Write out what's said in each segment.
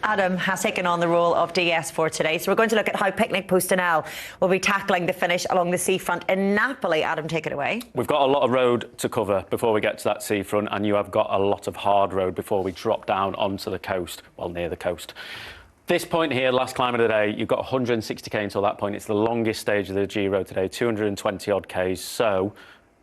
Adam has taken on the role of DS for today. So we're going to look at how Picnic Pustanel will be tackling the finish along the seafront in Napoli. Adam, take it away. We've got a lot of road to cover before we get to that seafront, and you have got a lot of hard road before we drop down onto the coast, well, near the coast. This point here, last climb of the day, you've got 160k until that point. It's the longest stage of the Giro today, 220 odd Ks. So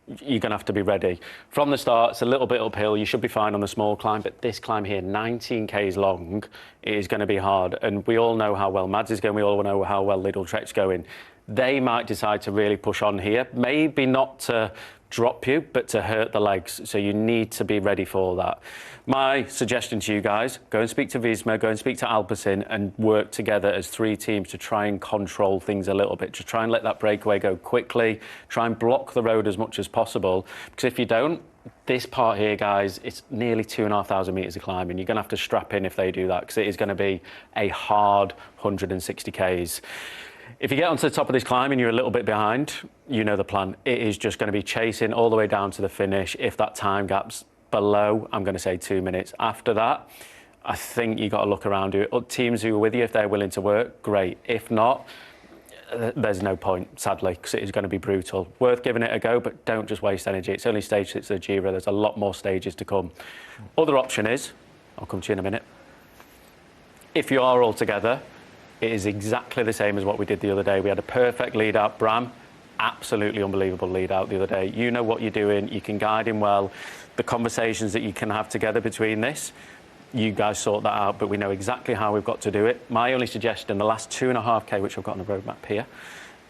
you're going to have to be ready. From the start, it's a little bit uphill. You should be fine on the small climb, but this climb here, 19k's long, it is going to be hard. And we all know how well Mads is going. We all know how well Lidl Trek's going. They might decide to really push on here. Maybe not to drop you, but to hurt the legs. So you need to be ready for that. My suggestion to you guys, go and speak to Visma, go and speak to Alpecin and work together as three teams to try and control things a little bit, to try and let that breakaway go quickly, try and block the road as much as possible. Because if you don't, this part here, guys, it's nearly 2,500 metres of climbing. You're going to have to strap in if they do that, because it is going to be a hard 160k's. If you get onto the top of this climb and you're a little bit behind, you know the plan. It is just going to be chasing all the way down to the finish. If that time gap's below, I'm going to say 2 minutes. After that, I think you've got to look around you. Teams who are with you, if they're willing to work, great. If not, there's no point, sadly, because it is going to be brutal. Worth giving it a go, but don't just waste energy. It's only stage 6 of the Giro. There's a lot more stages to come. Other option is, I'll come to you in a minute, if you are all together, it is exactly the same as what we did the other day. We had a perfect lead out. Bram, absolutely unbelievable lead out the other day. You know what you're doing. You can guide him well. The conversations that you can have together between this, you guys sort that out, but we know exactly how we've got to do it. My only suggestion, the last 2.5k, which I've got on the roadmap here,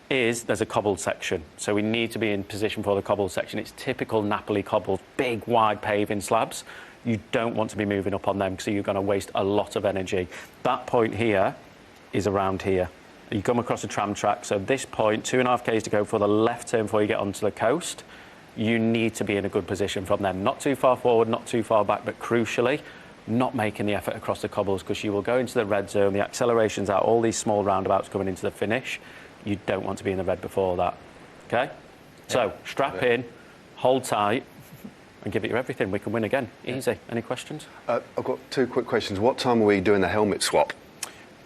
is there's a cobbled section. So we need to be in position for the cobbled section. It's typical Napoli cobbles, big, wide paving slabs. You don't want to be moving up on them, because you're going to waste a lot of energy. That point here is around here. You come across a tram track, so this point, 2.5k's to go for the left turn before you get onto the coast. You need to be in a good position from them. Not too far forward, not too far back, but crucially, not making the effort across the cobbles, because you will go into the red zone, the acceleration's out, all these small roundabouts coming into the finish. You don't want to be in the red before that, okay? Yeah. So, strap in, hold tight, and give it your everything. We can win again. Easy. Any questions? I've got 2 quick questions. What time are we doing the helmet swap?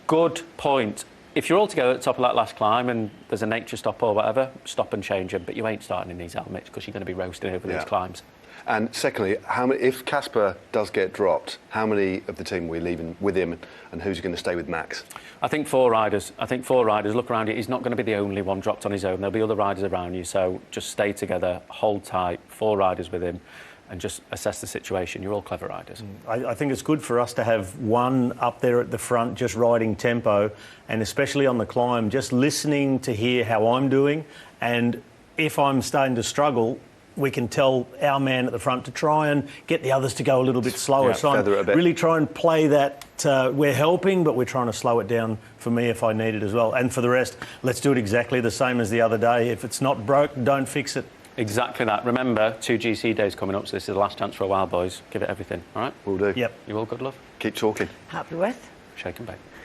Good point. If you're all together at the top of that last climb and there's a nature stop or whatever, stop and change them. But you ain't starting in these helmets, because you're going to be roasting over these climbs. And secondly, if Casper does get dropped, how many of the team are we leaving with him, and who's going to stay with Max? I think 4 riders. Look around you. He's not going to be the only one dropped on his own. There'll be other riders around you. So just stay together, hold tight, 4 riders with him, and just assess the situation. You're all clever riders. I think it's good for us to have one up there at the front just riding tempo, and especially on the climb, just listening to hear how I'm doing. And if I'm starting to struggle, we can tell our man at the front to try and get the others to go a little bit slower. Yeah, so I'm really try and play that we're helping, but we're trying to slow it down for me if I need it as well. And for the rest, let's do it exactly the same as the other day. If it's not broke, don't fix it. Exactly that. Remember, 2 GC days coming up, so this is the last chance for a while, boys. Give it everything, all right? Will do. Yep. You all good, love? Keep talking. Happy with? Shake and bake.